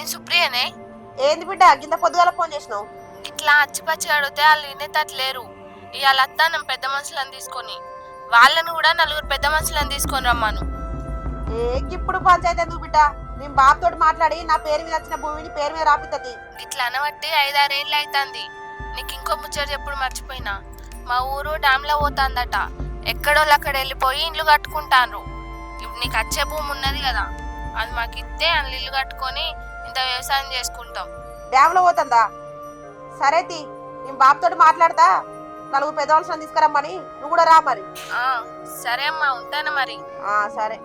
నేను సుప్రియనే. ఏంది బిడ్డ గింత పొద్దుగాల ఫోన్ చేసినావు? ఇట్లా అచ్చిపచ్చి అడిగితే వాళ్ళు వినేటట్లేరు. ఇవాళ అత్తానం పెద్ద మనుషులను తీసుకొని, వాళ్ళను కూడా నలుగురు పెద్ద మనుషులను తీసుకొని రమ్మాను. ఇప్పుడు పంచాయతీ ఎందుకు బిడ్డ? నేను బాబుతోటి మాట్లాడి నా పేరు మీద వచ్చిన భూమిని పేరు మీద రాపిస్తుంది. ఇట్లా అనబట్టి 5-6 ఏళ్ళు అవుతుంది. నీకు ఇంకో ముచ్చట చెప్పుడు మర్చిపోయినా. మా ఊరు డ్యామ్లో పోతాందట. ఎక్కడోళ్ళు అక్కడ వెళ్ళిపోయి ఇల్లు కట్టుకుంటాను. ఇప్పుడు నీకు వచ్చే భూమి ఉన్నది కదా, అది మాకు ఇస్తే అందులో ఇల్లు కట్టుకొని ఇంత వ్యవసాయం చేసుకుంటాం. డ్యామ్ లో పోతుందా? సరే తి, నేను బాబుతోటి మాట్లాడతా. నలుగురు పెద్దవాళ్ళని తీసుకురమ్మని నువ్వు కూడా రా మరి. సరే అమ్మా, ఉంటాను మరి. సరే.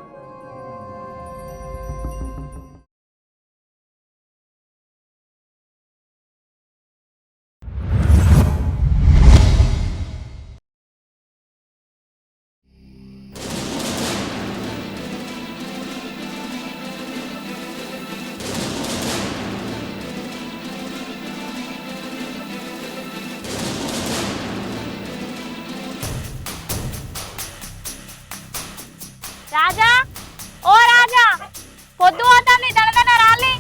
రాజా, ఓ రాజా, పొద్దు పోతాంది, దడదడ రాలి.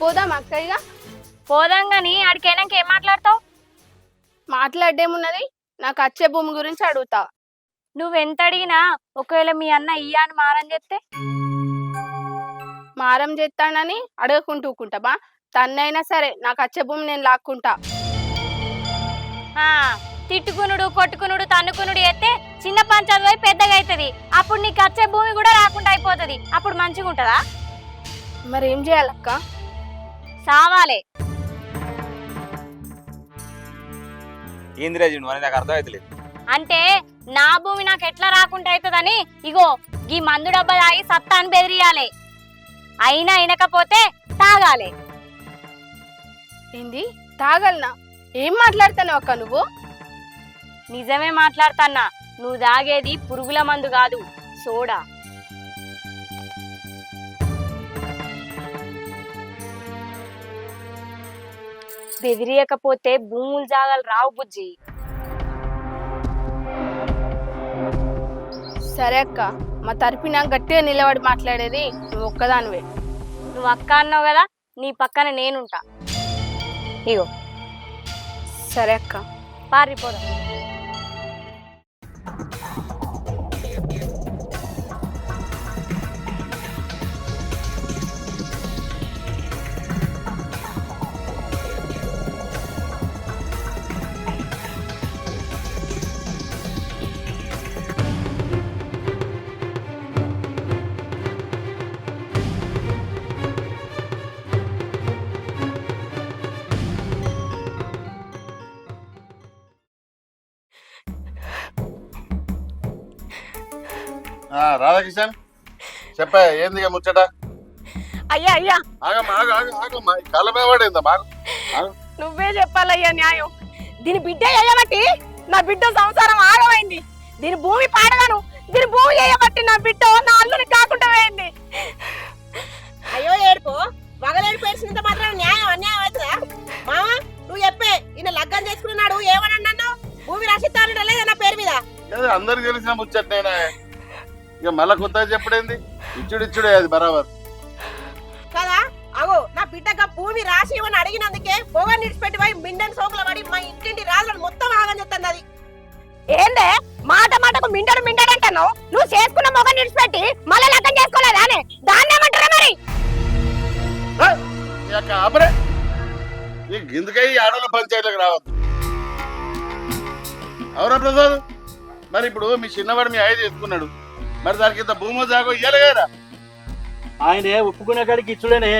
పోదాం అక్కయ్య. పోదాం గాని ఆడికైనాక ఏం మాట్లాడతావు? మాట్లాడేమున్నది, నాకు వచ్చే భూమి గురించి అడుగుతా. నువ్వెంత అడిగినా ఒకవేళ మీ అన్న ఇయ్యాని మారం చెప్తే? మారం చేస్తానని అడగకుంటూ ఊకుంటామా? తన్నైనా సరే నాకు వచ్చే భూమి నేను లాక్కుంటా. తిట్టుకునుడు, కొట్టుకునుడు, తన్నుకునుడు అయితే చిన్న పంచాయతీ పోయి పెద్దగా అవుతుంది. అప్పుడు నీకు వచ్చే భూమి కూడా రాకుండా అయిపోతుంది. అప్పుడు మంచిగా ఉంటుందా? మరి ఏం చేయాలక్క? సావాలే. నాకు అర్థమవుతలేదు. అంటే నా భూమి నాకు ఎట్లా రాకుండా అవుతుందని ఇగో ఈ మందు డబ్బా తాగి సత్తా అని బెదిరియాలి. అయినా అయినకపోతే తాగాలి. ఏంది తాగలనా? ఏం మాట్లాడతాను అక్క నువ్వు? నిజమే మాట్లాడతాన్నా. నువ్వు తాగేది పురుగుల మందు కాదు, సోడా. బెదిరియకపోతే భూములు జాగాలు రావు బుజ్జి. సరే అక్క, మా తరపున గట్టిగా నిలబడి మాట్లాడేది నువ్వు ఒక్కదానివే. నువ్వు అక్క అన్నావు కదా, నీ పక్కన నేనుంటా. ఇగో. సరే అక్క, పారిపోదా. రాధాకిషన్ చెప్పా, ఏంది ముచ్చట? అయ్యా అయ్యా, కాళ్ళ మీద పడిందా? నువ్వే చెప్పాలయ్యా న్యాయం. దీని బిడ్డ చేయబట్టి నా బిడ్డ సంసారం ఆగమైంది. దీని భూమి పాడగాను, దీని భూమి చేయబట్టి నా బిడ్డ నా అల్లుని కాకుండా పోయింది. అయ్యో ఏడుకో, వగలేడు పేర్చినంత మాత్రం న్యాయం అన్యాయం అవుతుందా? మామ నువ్వు చెప్పే, ఈయన లగ్గం చేసుకున్నాడు ఏమని అన్నాను? భూమి రాసిస్తాను లేదా నా పేరు మీద? అందరికి తెలిసిన ముచ్చట నేనా? ఇక మళ్ళా కొత్తగా చెప్పడేంది? ఇచ్చుడిచ్చుడే అది బరాబర్ కదా. అగో నా బిడ్డగా భూమి రాసి ఇవ్వని అడిగినందుకే పొగ నిడిచిపెట్టి పోయి మిండని సోకుల పడి మా ఇంటింటి రాళ్ళను మొత్తం ఆగం చెప్తుంది. అది ఏందే మాట మాటకు మిండడు మిండడంటాను? నువ్వు చేసుకున్న మొగ నిడిచిపెట్టి మళ్ళీ లగ్గం చేసుకోలేదా? దాన్ని ఏమంటారా మరి? అప్పుడే గిందుకై ఆడవాళ్ళ పంచాయతీలకు రావద్దు. అవునా ప్రసాద్? మరి ఇప్పుడు మీ చిన్నవాడు మీ ఐదు చేసుకున్నాడు, మరి దానికి ఇంత భూమి జాగో ఇయ్యాలి కదా? ఆయనే ఒప్పుకునే కాడికి ఇచ్చుడేనే,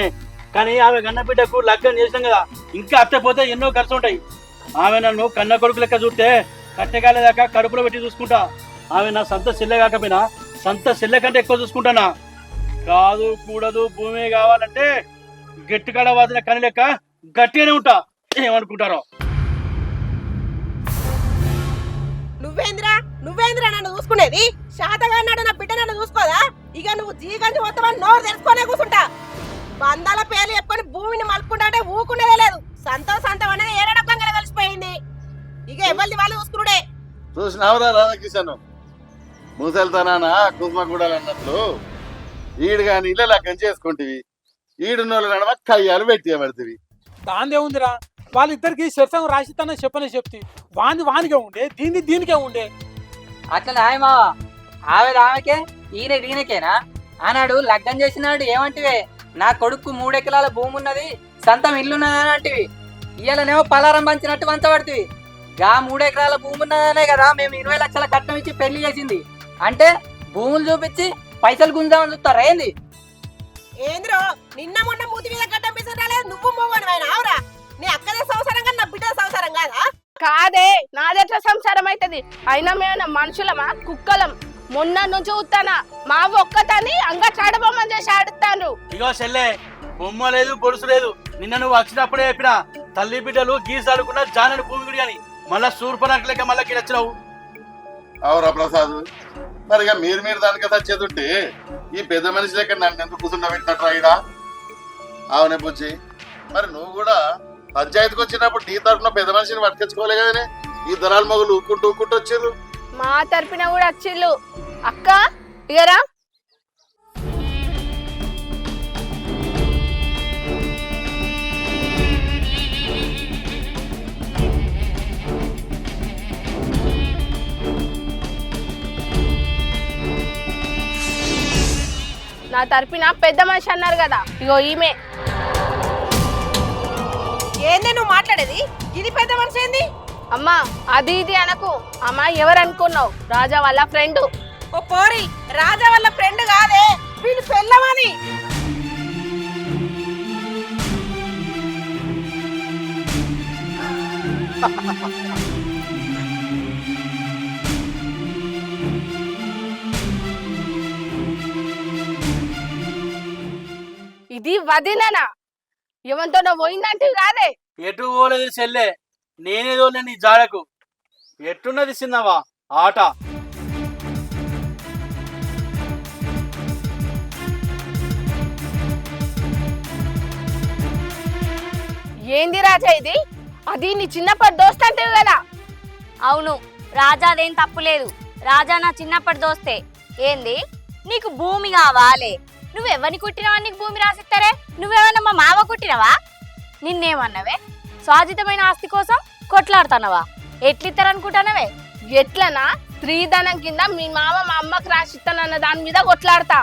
కానీ ఆమె కన్న బిడ్డకు లగ్గం చేసాం కదా, ఇంకా అత్తపోతే ఎన్నో ఖర్చు ఉంటాయి. ఆమె నన్ను కన్న కొడుకు లెక్క చూస్తే కట్టెగాలేదాకా కడుపులో పెట్టి చూసుకుంటా. ఆమె నా సొంత చెల్లె కాకపోయినా సొంత చెల్లె కంటే ఎక్కువ చూసుకుంటానా. కాదు కూడదు భూమి కావాలంటే గట్టికాడ వాదిన కని లెక్క గట్టిగానే ఉంటా. ఏమనుకుంటారో? నువ్వేంద్రా నన్ను చూసుకునేది? శాతగా అన్నాడు నా బిడ్డ నన్ను చూసుకోదా? ఇక నువ్వు జీగంటి మొత్తం నోరు తెరుచుకోనే కూర్చుంటా. బంధాల పేర్లు చెప్పుకొని భూమిని మలుపుకుంటే ఊకునేదే లేదు. సంతం అనేది ఏడడకంగా కలిసిపోయింది. ఇక ఎవరిది వాళ్ళు చూసుకున్నాడే. చూసినావురా రాధాకిషన్, ముసలితనాన కుంకుమగూడలు అన్నట్లు ఈడు కానీ ఇళ్ళ లగ్గం చేసుకుంటివి, ఈడున్నోళ్ళ నడమ కయ్యాలు పెట్టియబడుతుంది. దాందే ఉందిరా, వాళ్ళిద్దరికి శరసంగం రాసిస్తానో చెప్పనే చెప్తి. వానికే ఉండే, దీనికే ఉండే. అట్లా నాయ మావా, ఆమెకే ఈయనకేనా? ఆనాడు లగ్గం చేసినాడు ఏమంటివే, నా కొడుకు 3 ఎకరాల భూమి ఉన్నది, సొంతం ఇల్లున్నది అని అంటివి. ఇయ్యాలనేమో పలారం పంచినట్టు పంచబడుతుంది. గా 3 ఎకరాల భూమి ఉన్నదనే కదా మేము 20 లక్షల కట్నం ఇచ్చి పెళ్లి చేసింది. అంటే భూములు చూపించి పైసలు గుంజామని చూస్తారా ఏంది? ఏంద్రో నిన్న మొన్న మూతి మీద గడ్డం పిసరాలే, నువ్వు మొగను ఆయన ఆవురా. నీ అక్కదే సంసారం కానీ నా బిడ్డ సంసారం కాదా? కాదే, నాదెట్లా సంసారం అవుతుంది? అయినా మేము మనుషులమా కుక్కలం? మొన్న నుంచి చూస్తానా మా ఒక్కతని అంగా చాడబొమ్మని చేసి ఆడుతాను. ఇగో చెల్లె, బొమ్మ లేదు పొడుసు లేదు. నిన్న నువ్వు వచ్చినప్పుడే చెప్పిన తల్లి బిడ్డలు గీసాడుకున్న జానని భూమి అని, మళ్ళా సూర్పనక లెక్క మళ్ళీ వచ్చినావు. అవురా ప్రసాద్, మరి ఇక మీరు దానికి సచ్చేతుంటే ఈ పెద్ద మనిషి లెక్క నన్ను ఎందుకు కూర్చుండబెట్టినట్టు రాయిడా? అవునే బుజ్జి, మరి నువ్వు కూడా పంచాయతీకి వచ్చినప్పుడు నీ తరఫున పెద్ద మనిషిని పట్టుకొచ్చుకోలే కదనే? ఈ దళాల మొగులు ఊక్కుంటూ వచ్చారు. మా తరపున కూడా వచ్చిళ్ళు. అక్క ఇగరా, నా తరపున పెద్ద మనిషి అన్నారు కదా, ఇగో ఈమె. ఏందే నువ్వు మాట్లాడేది? ఇది పెద్ద మనిషి ఏంది? అమ్మా అది ఇది అనకు. అమ్మా ఎవరు అనుకున్నావు? రాజా వాళ్ళ ఫ్రెండ్. ఓ పోరి, రాజా వాళ్ళ ఫ్రెండ్ కాదే, వీళ్ళు పెళ్ళమని. ఇది వదిననా? ఎవరితో పోయిందంటే కాదే. ఎటు పోలేదు చెల్లె, నేనేదో నీ జాడకు. ఎట్టున్నది చిన్నవా ఆట? ఏంది రాజా ఇది? అది నీ చిన్నప్పటి దోస్త్ అంటే కదా? అవును, రాజాదేం తప్పులేదు. రాజా నా చిన్నప్పటి దోస్తే. ఏంది నీకు భూమి కావాలే? నువ్వెవరిని కుట్టినావా నీకు భూమి రాసిస్తారే? నువ్వేమన్నా మా మావ కుట్టినవా? నిన్నేమన్నావే? స్వాజితమైన ఆస్తి కోసం కొట్లాడుతున్నావా? ఎట్లిస్తారనుకుంటానవే? ఎట్లనా? స్త్రీధనం కింద మీ మామ మా అమ్మకు రాసిస్తానన్న దాని మీద కొట్లాడతా.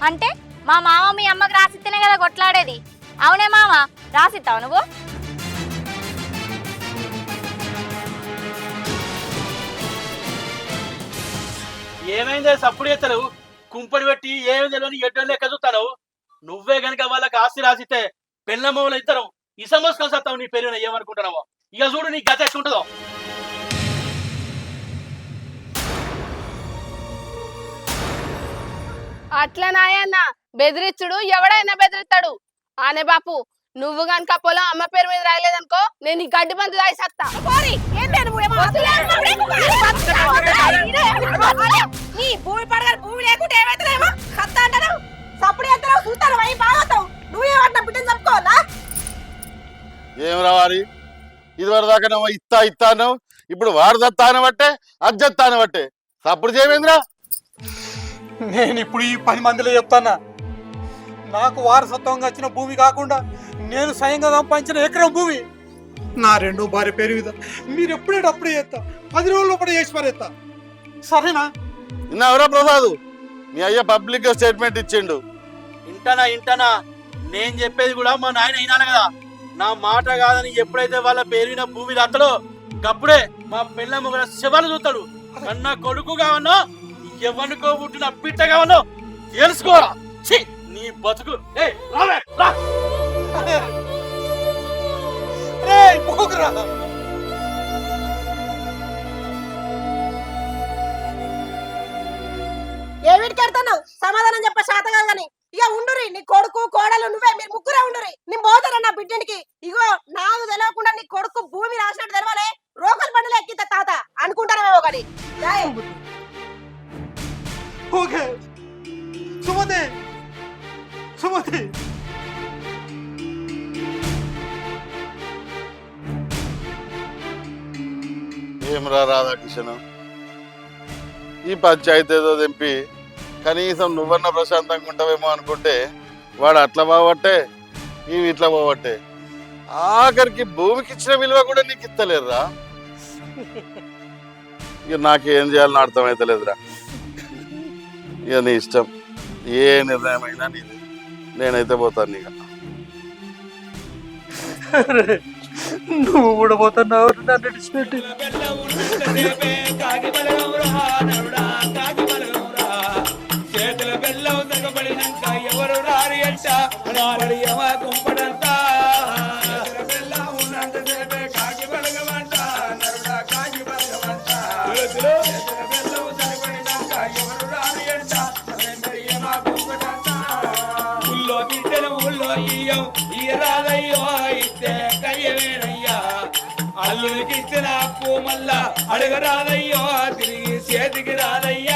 అంటే మా మామ మీ అమ్మకి రాసిస్తేనే కదా కొట్లాడేది. అవునే మామ, రాసిస్తావు నువ్వు? ఏమైందే సప్పుడు చేస్తావు? కుంపడి పెట్టి ఏమి తెలియని ఎడ్డో లెక్క చూస్తావు. నువ్వే గనుక వాళ్ళకి ఆస్తి రాసిస్తే పెళ్ళమ్మలు ఇద్దరు ఇసమోసుకొని సత్తావు. నీ పేరు ఏమనుకుంటున్నావో ఇక చూడు, నీ గత ఎట్లుంటుందో. అట్లా నాయన్న బెదిరిచ్చుడు ఎవడైనా బెదిరిస్తాడు. ఆనే బాపు, నువ్వు గనుక పొలం అమ్మ పేరు మీద రాయలేదనుకో, నేను ఈ గడ్డి మందు రాయి సత్తా. నీ భూమి పడగలు భూమి లేకుంటే ఏమైతుందేమో సత్తా అంటారు. సప్పుడు ఎత్తావు చూస్తాను అవి బాగోతావు. నువ్వేమంటున్నా బిడ్డను చెప్పుకోవాలా? ఏం రావాలి? ఇదివరకు దాకా నువ్వు ఇత్తా అన్నావు, ఇప్పుడు వాడు దత్తాన బట్టే అజ్జత్తాన బట్టే సప్పుడు చేయమేంద్రా? నేను ఇప్పుడు ఈ 10 మందిలో చెప్తానా, నాకు వారసత్వంగా వచ్చిన భూమి కాకుండా నేను స్వయంగా సంపాదించిన ఎకరం భూమి నా 2వ భార్య పేరు మీద మీరు ఎప్పుడేటప్పుడే చేస్తా, 10 రోజుల్లో కూడా చేసి పారేస్తా. సరేనా? విన్నావురా ప్రసాద్, మీ అయ్య పబ్లిక్ గా స్టేట్మెంట్ ఇచ్చిండు. ఇంటనా నేను చెప్పేది కూడా మా నాయన అయినాను కదా. నా మాట కాదని ఎప్పుడైతే వాళ్ళ పేరున భూమి రాస్తాడో అప్పుడే మా పెళ్ళమ్మ కూడా శివాలు చూస్తాడు. కన్నా కొడుకు కావన్నో ఎవరికో పుట్టిన బిడ్డ కావన్నో తెలుసుకోరా. నీ బతుకు ఏమిటికి వెళ్తున్నావు? సమాధానం చెప్ప శాతగా గాని. ఇక ఉండురి, నీ కొడుకు కోడలు నువ్వే, మీరు ముగ్గురే ఉండురి. నేను పోతారా నా బిడ్డనికి? ఇగో నాకు తెలియకుండా నీ కొడుకు భూమి రాసినట్టు తెలవాలే. రోకల్ బండిలో ఎక్కిత తాత అనుకుంటానేమో కానీ. ఓకే సుమతి, సుమతి ఏం రా రాధాకిషన్, ఈ పంచాయతీ ఏదో తెంపి కనీసం నువ్వన్నా ప్రశాంతంగా ఉంటావేమో అనుకుంటే వాడు అట్లా పోవట్టే ఇవి ఇట్లా పోవట్టే ఆఖరికి భూమికి ఇచ్చిన విలువ కూడా నీకు ఇస్తలేరురా. ఇక నాకేం చేయాలని అర్థమైతలేదురా. ఇక నీ ఇష్టం, ఏ నిర్ణయం అయినా నీది. నేనైతే పోతాను ఇక. నువ్వు కూడా పోతున్నావు నన్ను విడిచిపెట్టి. చేతుల బెల్లం తగబడినాక ఎవరు రారి అంట కుంపడంతా కాకి బలగమంట నరుడా కాకి బలగమంట బెల్లం తగబడినాక ఎవరు రారి అంట కుంపడంతా ఊళ్ళో బిడ్డను ఊళ్ళో ఇయ్యం ఇయ్యరాదయ్యో ఇస్తే కయ్యవేనయ్యా అల్లుడికి ఇచ్చిన అప్పు మళ్ళా అడగరాదయ్యో తిరిగి చేతికి రాదయ్యా